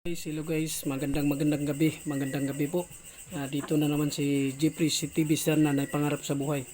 Guys, hello guys, magandang gabi po. Dito na naman si Jeffrey, si TV star na pangarap sa buhay.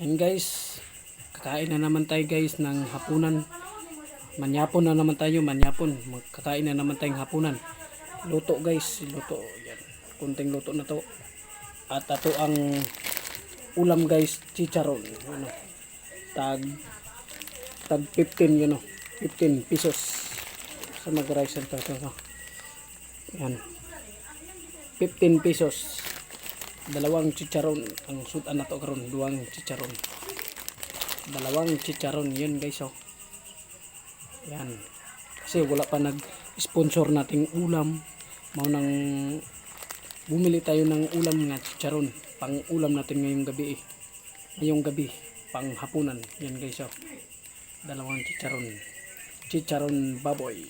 And guys, kakain na naman tayo guys ng hapunan. Manyapon na naman tayo, Kakain na naman tayong hapunan. Luto guys, luto. Yan. Kunting luto na to. At ito ang ulam guys, chicharon. Ano, tag 15 15 pesos. Sa mag-rice and yan. 15 pesos. Dalawang chicharon ang sudan na to karon, duwang chicharon. Dalawang chicharon 'yun guys oh. Yan. Kasi wala pa nag-sponsor nating ulam. Mao nang bumili tayo ng ulam nga chicharon, pang ulam natin ngayong gabi. Ngayong gabi, pang hapunan. Yan guys oh. Dalawang chicharon. Chicharon baboy.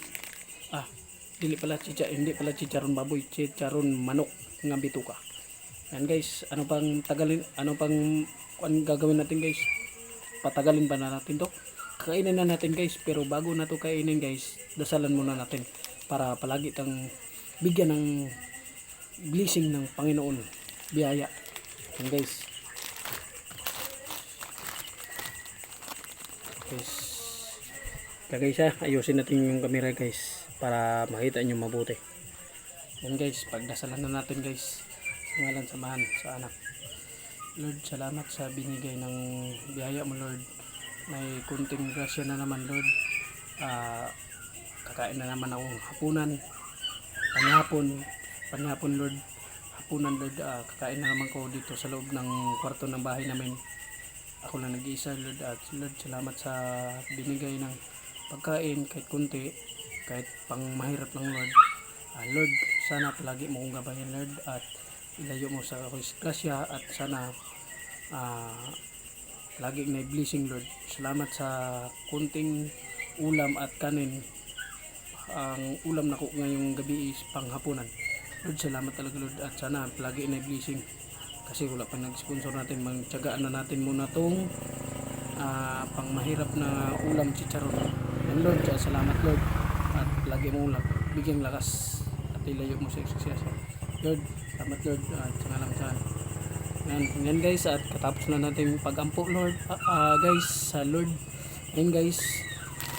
Hindi pala chicharon baboy, chicharon manok nga bituka. Yan guys, ano pang gagawin natin guys? Patagalin ba na natin to? Kakainin na natin guys, pero bago na to kainin guys, dasalan muna natin para palagi tang bigyan ng blessing ng Panginoon, biyaya. Yan guys. Guys, ayusin natin yung camera guys para makita nyo mabuti. Yan guys, pagdasalan na natin guys sa ngalan, samahan sa anak. Lord, salamat sa binigay ng biyaya mo Lord. May kunting grasya na naman Lord. Kakain na naman akong hapunan, panhapon Lord, hapunan Lord. Kakain na naman ko dito sa loob ng kwarto ng bahay namin. Ako lang nag-iisa Lord. At Lord, salamat sa binigay ng pagkain kahit kunti, kahit pang mahirap ng Lord. Lord, sana palagi mo kong gabayan Lord, at ilayo mo sa grasya, at sana lagi na blessing Lord. Salamat sa kunting ulam at kanin. Ang ulam na ko ngayong gabi is panghapunan Lord. Salamat talaga Lord, at sana palagi na blessing, kasi wala pa nag-sponsor natin. Magtiyagaan na natin muna tong pang mahirap na ulam chicharon. And Lord, salamat Lord, at lagi mo lang bigyang lakas at ilayo mo sa success Lord. Salamat Lord, at sa ngalan sa yan guys, at katapos na natin pag-ampo Lord, guys sa Lord. Yan guys,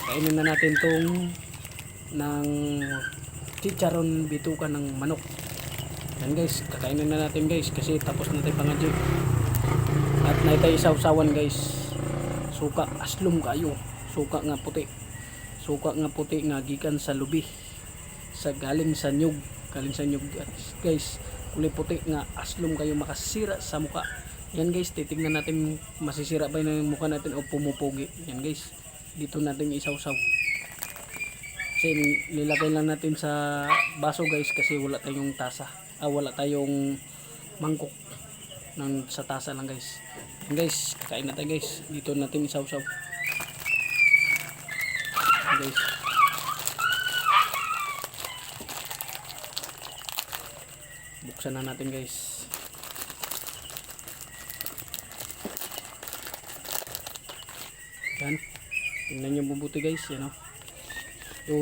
kainin na natin tong ng chicharon bituka ng manok. Yan guys, kakainin na natin guys, kasi tapos na tayo pangadyo. At naitay isaw-sawan guys, suka aslum kayo, suka nga puti nga gikan sa lubi, galing sa nyug guys. Kulay puti nga aslum kayo, makasira sa muka. Yan guys, titignan natin masisira ba yung mukha natin o pumupugi. Yan guys, dito natin isaw-saw, kasi nilagay lang natin sa baso guys, kasi wala tayong tasa, wala tayong mangkok sa tasa lang guys. Yan guys, kakain natin guys, dito natin isaw-saw guys. Buksan na natin guys. Yan, tingnan nyo mabuti guys. Yan o. So,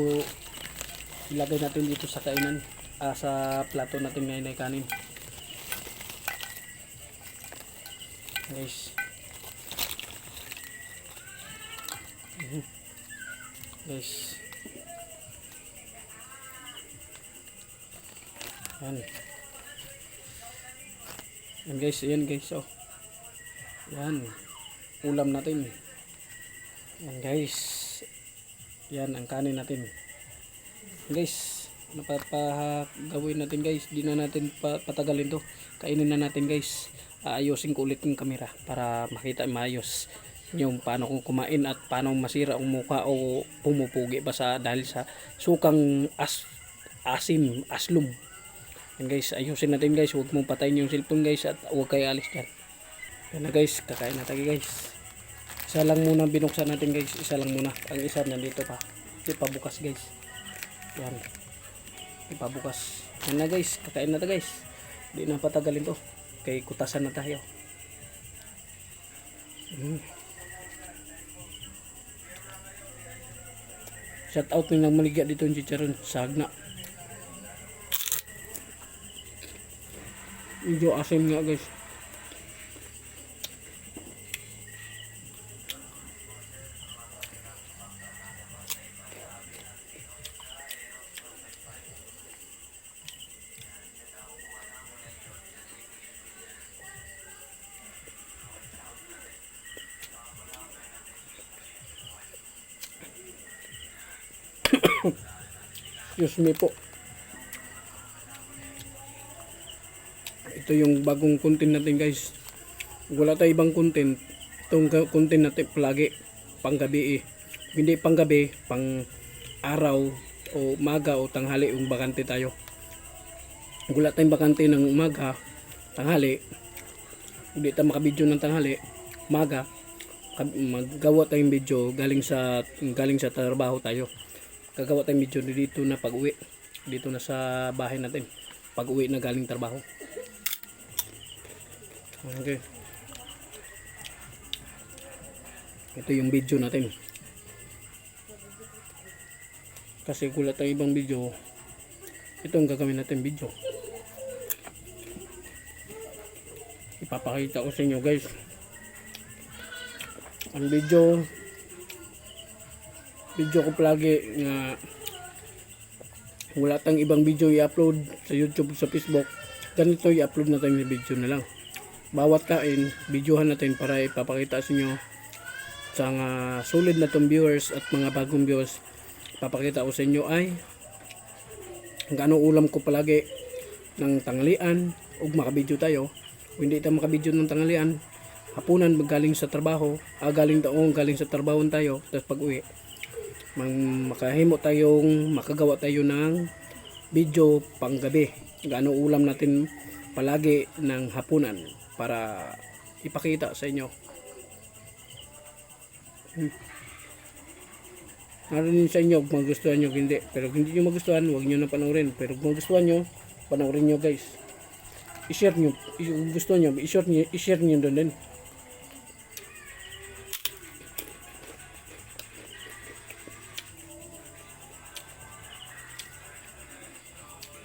ilagay natin dito sa kainan, sa plato natin ngayon ay kanin guys. Guys, yan guys, ayan guys oh. Yan ulam natin. Yan guys, yan ang kanin natin guys. Napapagawin natin guys, di na natin patagalin to, kainin na natin guys. Ayusin ko ulit yung camera para makita maayos yung paano kung kumain at paano masira ang mukha o pumupugi ba dahil sa sukang aslum. Yan guys, ayusin natin guys, huwag mong patayin yung cellphone guys, at huwag kayo alis dyan. Yan na guys, kakain na tayo guys. Isa lang muna binuksan natin guys, isa lang muna. Ang isa nandito pa, ipabukas guys. Yan, ipabukas. Yan na guys, kakain na tayo guys. Di na patagalin to, kay kutasan na tayo. Shout out ng maligya dito yung chicharon sa Agna. Medyo asim nga guys. Excuse me po. Ito yung bagong content natin guys. Wala tayong ibang content. Itong content natin palagi pang gabi eh. Hindi pang gabi, pang araw o umaga o tanghali yung bakante tayo. Wala tayong bakante ng umaga, tanghali. Hindi tayo makabidyo ng tanghali, umaga. Maggawa tayong video galing sa trabaho tayo. Gagawa tayong video dito na pag-uwi. Dito na sa bahay natin. Pag-uwi na galing trabaho. Okay. Ito yung video natin. Kasi wala tayong ibang video. Ito ang gagawin natin video. Ipapakita ko sa inyo guys. Ang video ko palagi nga wala tayong ibang video i-upload sa YouTube, sa Facebook. Ganito i-upload natin yung video na lang. Bawat kain, videohan natin para ipapakita sa inyo sa mga solid na tong viewers at mga bagong viewers. Ipapakita ko sa inyo ay gaano ulam ko palagi ng tanghalian o makabidyo tayo. Kung hindi tayo makabidyo ng tanghalian, hapunan galing sa trabaho, galing sa trabaho tayo, tapos pag uwi makahimo tayong makagawa tayo ng video pang gabi. Gaano ulam natin palagi ng hapunan para ipakita sa inyo. Naroon sa inyo kung magustuhan nyo, hindi. Pero kung hindi nyo magustuhan, huwag nyo na panoorin. Pero kung magustuhan nyo, panoorin nyo guys. I-share nyo. Kung gusto nyo, i-share nyo doon din.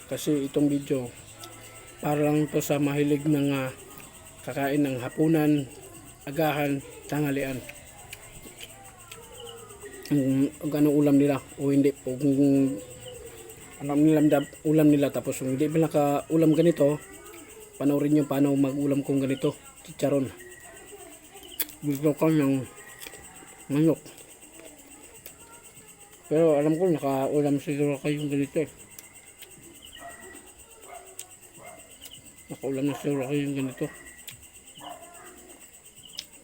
Kasi itong video, para lang to sa mahilig ng kakain ng hapunan, agahan, tanghalian. Kung anong ulam nila o hindi po, kung anong ulam nila tapos kung hindi ba naka-ulam ganito, panoorin nyo paano mag-ulam kong ganito, chicharon. Gusto ko ng manok, pero alam ko naka-ulam siguro kayong ganito eh. Naka-ulam na siguro kayong ganito.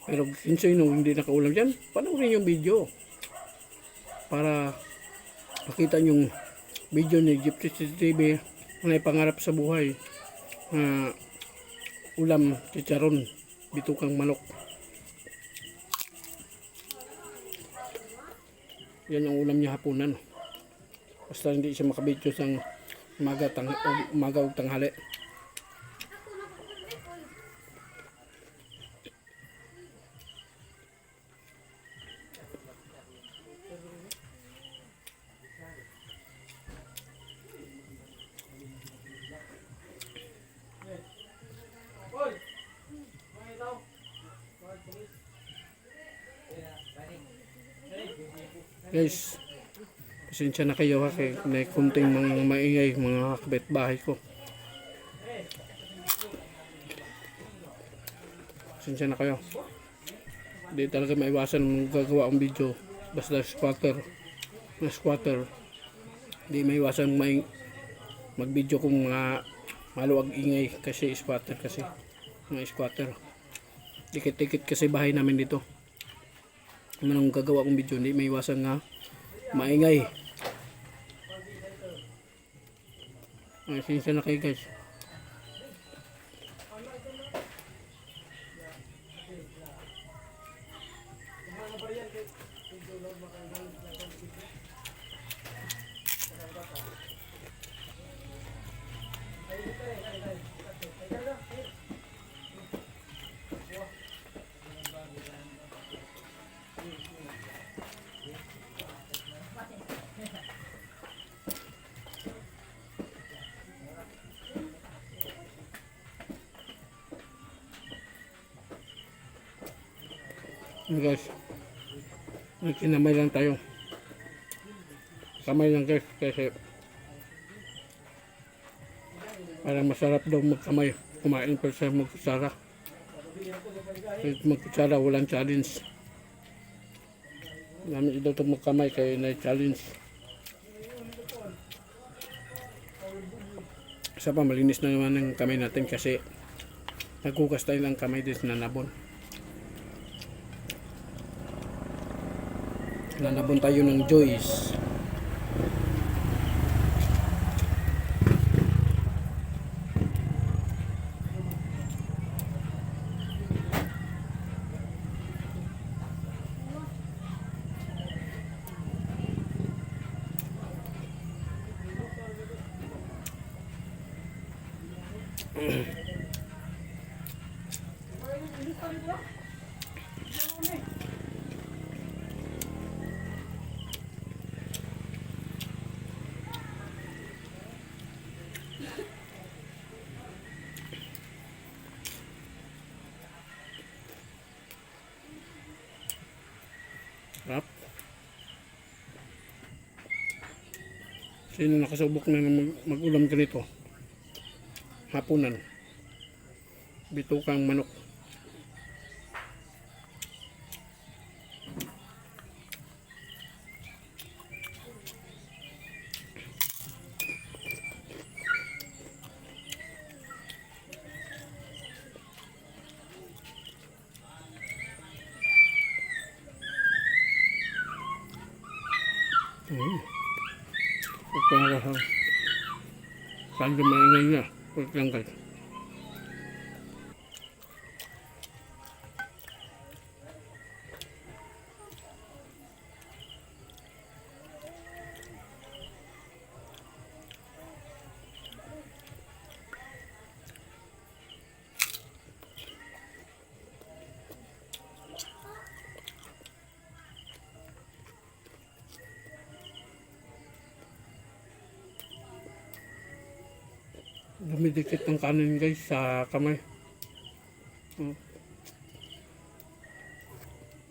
Pero sino hindi naka-ulam dyan, panoorin yung video para makita yung video ni Gypsy TV na pangarap sa buhay. Ulam, chicharon, bitukang manok. Yan ang ulam niya hapunan. Basta hindi siya makabidyo sa umaga o tanghali. Guys, pasensya na kayo kasi may kunting mga maingay mga kapitbahay ko. Pasensya na kayo. Hindi talaga maiwasan gagawa ang video basta squatter. Hindi maiwasan mag-video kung mga maluwag ingay kasi squatter kasi. Mga squatter. Dikit-dikit kasi bahay namin dito. Anong gagawa kong video, hindi may iwasan nga maingay. Sinsya na kayo guys. Guys, kinamay lang tayo. Kamay lang guys kasi para masarap daw magkamay. Kumain pa sa magkutsara. Magkutsara walang challenge. Namin daw ito magkamay kaya na-challenge. Isa pa malinis na naman ang kamay natin kasi nagkukas tayo ng kamay din na nabon. Nanabon tayo ng Joyce. Rap. Sino nakasubok na mag-ulam ganito? Hapunan. Bitukang manok. Ito na lang. Saan maingay na? Wait lang guys. Dumidikit ng kanin guys sa kamay.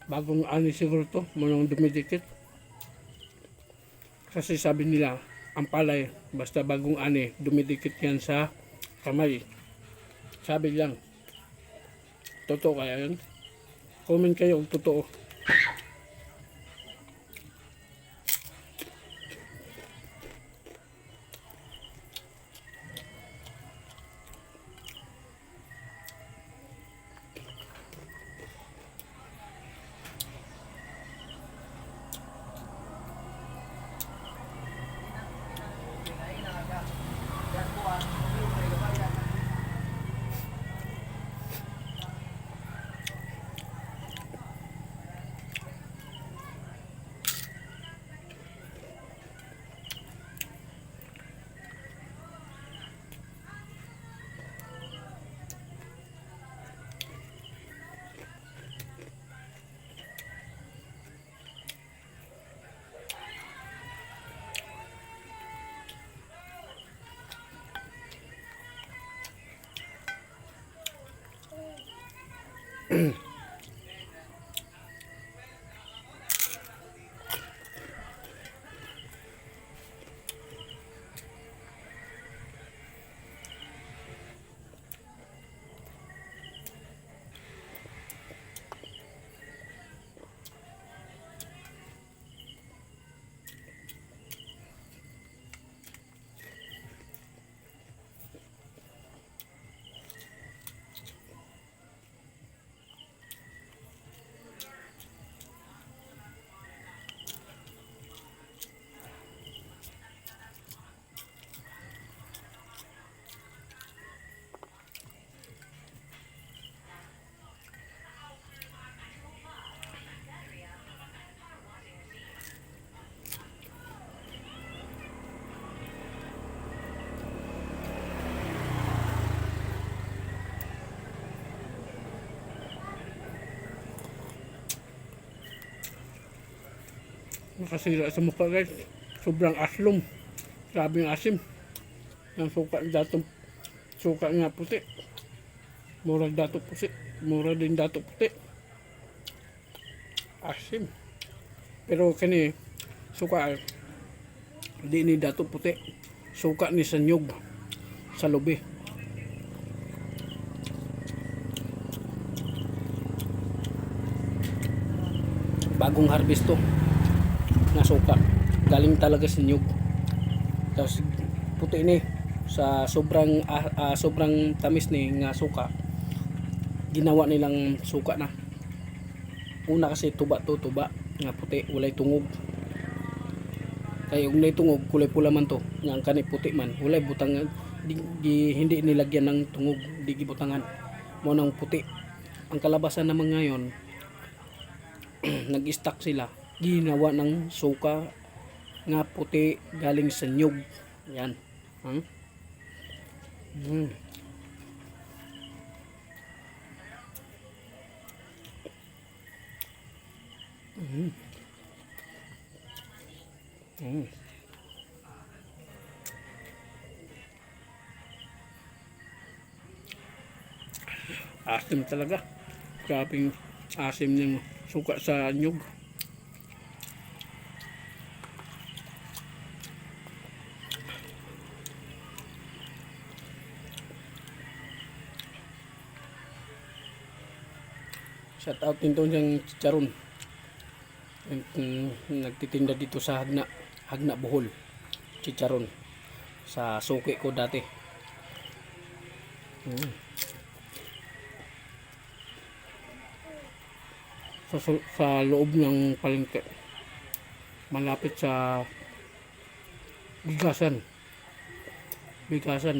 Bagong ani siguro to, munang dumidikit. Kasi sabi nila, ang palay, basta bagong ani, dumidikit yan sa kamay. Sabi lang. Totoo kaya yun? Comment kayo kung totoo. Nakasira sa mukha guys. Sobrang aslom. Grabe yung asim. Ang suka datong suka nga puti. Mura dato puti. Mura din dato puti. Asim. Pero kani suka di ni dato puti. Suka ni sa nyug sa lubi. Bagong harvest to na suka. Galing talaga sa nyug. Tapos puti ni sa sobrang tamis ni nga suka. Ginawa nilang suka na. Una kasi tuba nga puti, walay tungog. Kaya kung may tungog, kulay pula man to. Nga ang kani puti man, walay butangan. Hindi nilagyan ng tungog, di gibutangan. Mo nang puti. Ang kalabasan naman ngayon, nag-stock sila. Ginawa ng suka nga puti galing sa nyug. Yan. Mm. Mm. Asim talaga. Grabing asim ng suka sa nyug. Shout out din to ng chicharon. Nagtitinda dito sa Hagna Bohol. Chicharon. Sa suki ko dati. Sa loob ng palengke. Malapit sa bigasan.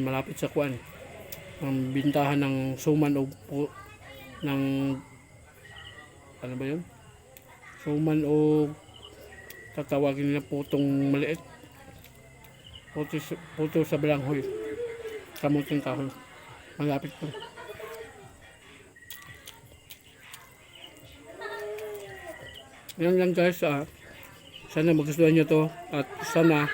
Malapit sa kuan. Ang bintahan ng suman o ng ano ba yun? Suman o tatawagin nila putong maliit. Puto sa balanghoy. Kamuting kahoy. Malapit po. Yan lang guys. Sana magustuhan nyo to. At sana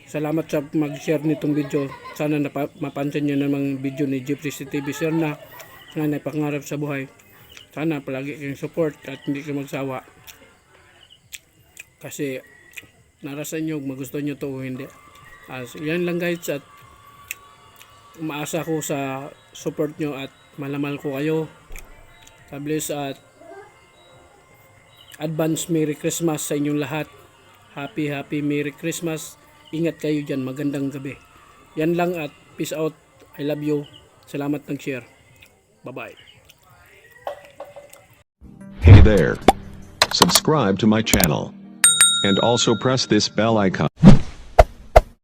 salamat sa mag-share nitong video. Sana mapansin nyo namang video ni Jeffrey TV Sir na pangarap sa buhay. Sana palagi kayong support at hindi kayo magsawa. Kasi narasan nyo magustuhan nyo to o hindi. Yan lang guys, at umaasa ko sa support nyo at malamal ko kayo. God bless at advance Merry Christmas sa inyong lahat. Happy Merry Christmas. Ingat kayo dyan. Magandang gabi. Yan lang at peace out. I love you. Salamat ng share. Bye-bye. Hey there. Subscribe to my channel. And also press this bell icon.